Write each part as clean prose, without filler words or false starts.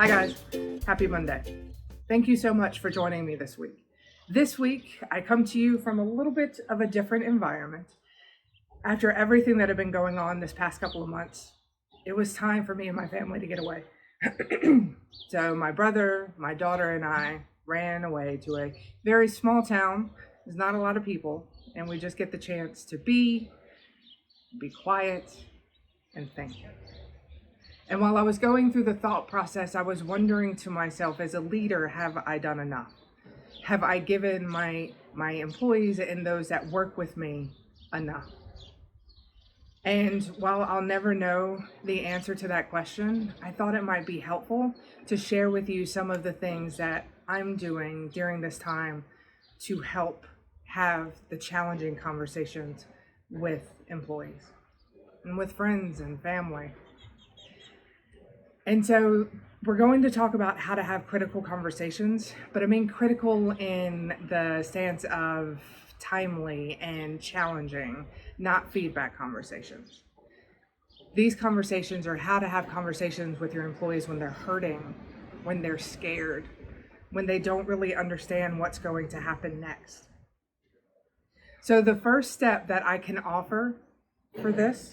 Hi guys, happy Monday. Thank you so much for joining me this week. This week, I come to you from a little bit of a different environment. After everything that had been going on this past couple of months, it was time for me and my family to get away. So my brother, my daughter, and I ran away to a very small town. There's not a lot of people, and we just get the chance to be quiet, and think. And while I was going through the thought process, I was wondering to myself, as a leader, have I done enough? Have I given my employees and those that work with me enough? And while I'll never know the answer to that question, I thought it might be helpful to share with you some of the things that I'm doing during this time to help have the challenging conversations with employees and with friends and family. And so we're going to talk about how to have critical conversations, but I mean critical in the stance of timely and challenging, not feedback conversations. These conversations are how to have conversations with your employees when they're hurting, when they're scared, when they don't really understand what's going to happen next. So the first step that I can offer for this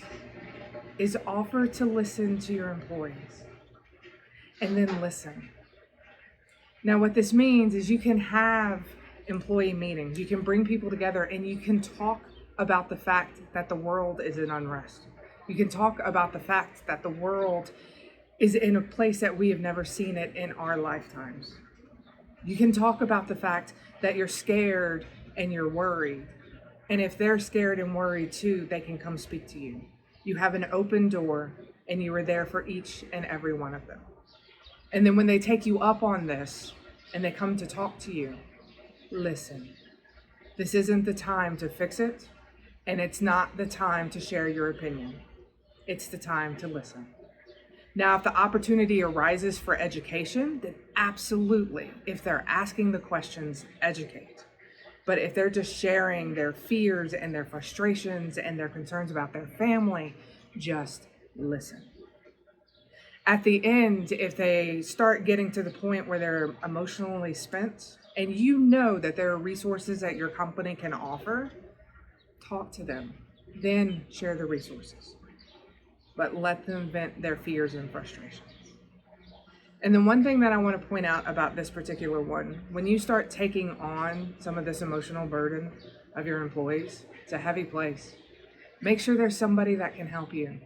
is offer to listen to your employees. And then listen. Now, what this means is you can have employee meetings. You can bring people together and you can talk about the fact that the world is in unrest. You can talk about the fact that the world is in a place that we have never seen it in our lifetimes. You can talk about the fact that you're scared and you're worried. And if they're scared and worried too, they can come speak to you. You have an open door and you are there for each and every one of them. And then when they take you up on this and they come to talk to you, listen. This isn't the time to fix it, and it's not the time to share your opinion. It's the time to listen. Now, if the opportunity arises for education, then absolutely, if they're asking the questions, educate. But if they're just sharing their fears and their frustrations and their concerns about their family, just listen. At the end, if they start getting to the point where they're emotionally spent and you know that there are resources that your company can offer, talk to them, then share the resources. But let them vent their fears and frustrations. And then one thing that I want to point out about this particular one, when you start taking on some of this emotional burden of your employees, it's a heavy place. Make sure there's somebody that can help you.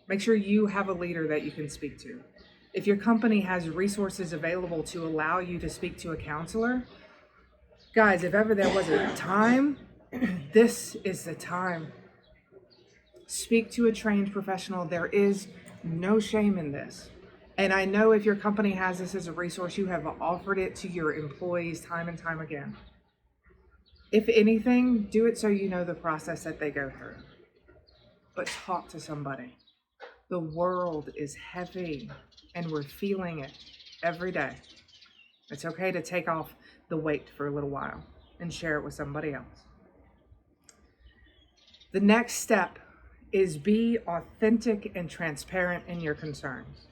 Make sure you have a leader that you can speak to. If your company has resources available to allow you to speak to a counselor, guys, if ever there was a time, this is the time. Speak to a trained professional. There is no shame in this. And I know if your company has this as a resource, you have offered it to your employees time and time again. If anything, do it so you know the process that they go through. But talk to somebody. The world is heavy and we're feeling it every day. It's okay to take off the weight for a little while and share it with somebody else. The next step is be authentic and transparent in your concerns.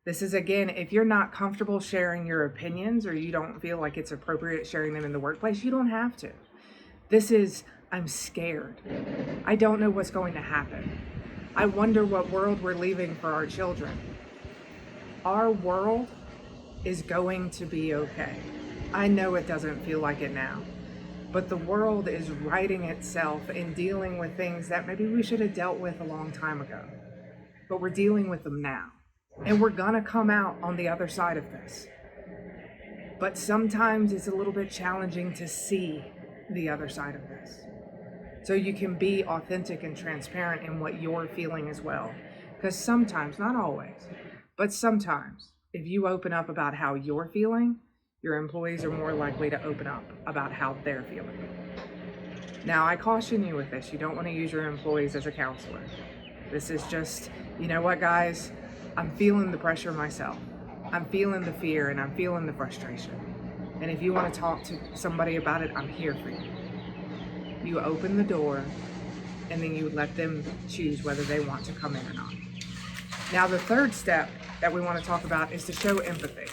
This is, again, if you're not comfortable sharing your opinions or you don't feel like it's appropriate sharing them in the workplace, you don't have to. This is, I'm scared. I don't know what's going to happen. I wonder what world we're leaving for our children. Our world is going to be okay. I know it doesn't feel like it now, but the world is righting itself and dealing with things that maybe we should have dealt with a long time ago, but we're dealing with them now. And we're gonna come out on the other side of this. But sometimes it's a little bit challenging to see the other side of this. So you can be authentic and transparent in what you're feeling as well. Because sometimes, not always, but sometimes, if you open up about how you're feeling, your employees are more likely to open up about how they're feeling. Now, I caution you with this. You don't want to use your employees as a counselor. This is just, you know what, guys? I'm feeling the pressure myself. I'm feeling the fear and I'm feeling the frustration. And if you want to talk to somebody about it, I'm here for you. You open the door and then you let them choose whether they want to come in or not. Now, the third step that we want to talk about is to show empathy.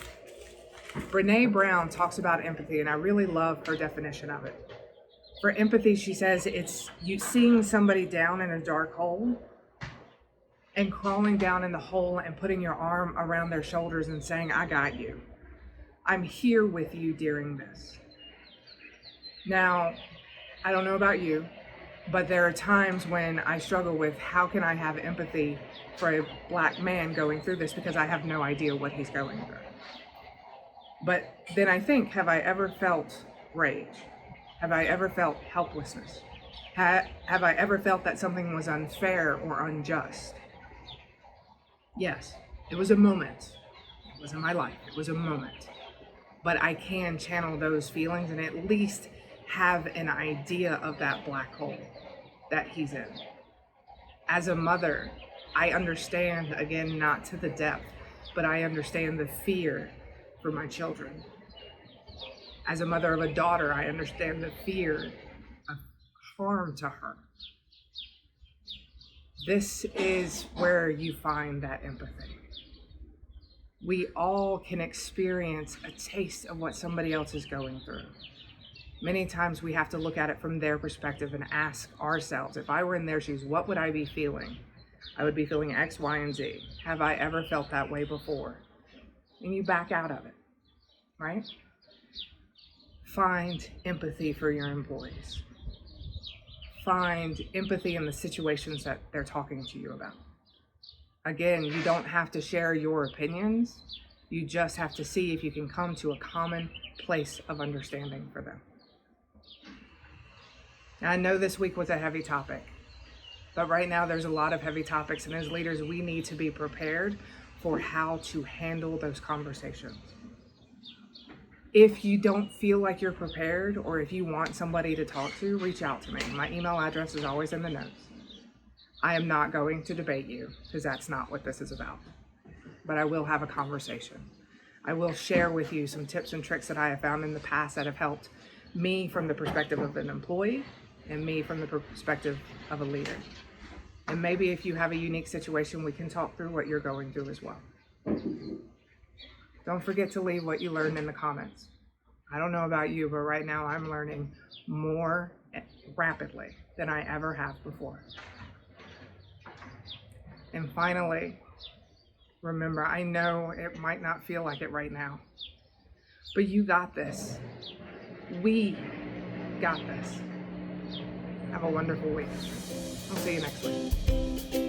Brene Brown talks about empathy, and I really love her definition of it. For empathy, she says it's you seeing somebody down in a dark hole and crawling down in the hole and putting your arm around their shoulders and saying, I got you. I'm here with you during this. Now, I don't know about you, but there are times when I struggle with how can I have empathy for a Black man going through this because I have no idea what he's going through. But then I think, have I ever felt rage? Have I ever felt helplessness? Have I ever felt that something was unfair or unjust? Yes, it was a moment. It wasn't my life, it was a moment. But I can channel those feelings and at least have an idea of that black hole that he's in. As a mother, I understand, again, not to the depth, but I understand the fear for my children. As a mother of a daughter, I understand the fear of harm to her. This is where you find that empathy. We all can experience a taste of what somebody else is going through. Many times we have to look at it from their perspective and ask ourselves, if I were in their shoes, what would I be feeling? I would be feeling X, Y, and Z. Have I ever felt that way before? And you back out of it, right? Find empathy for your employees. Find empathy in the situations that they're talking to you about. Again, you don't have to share your opinions. You just have to see if you can come to a common place of understanding for them. Now, I know this week was a heavy topic, but right now there's a lot of heavy topics, and as leaders, we need to be prepared for how to handle those conversations. If you don't feel like you're prepared, or if you want somebody to talk to, reach out to me. My email address is always in the notes. I am not going to debate you, because that's not what this is about. But I will have a conversation. I will share with you some tips and tricks that I have found in the past that have helped me from the perspective of an employee and me from the perspective of a leader. And maybe if you have a unique situation, we can talk through what you're going through as well. Don't forget to leave what you learned in the comments. I don't know about you, but right now I'm learning more rapidly than I ever have before. And finally, remember, I know it might not feel like it right now, but you got this. We got this. Have a wonderful week. I'll see you next week.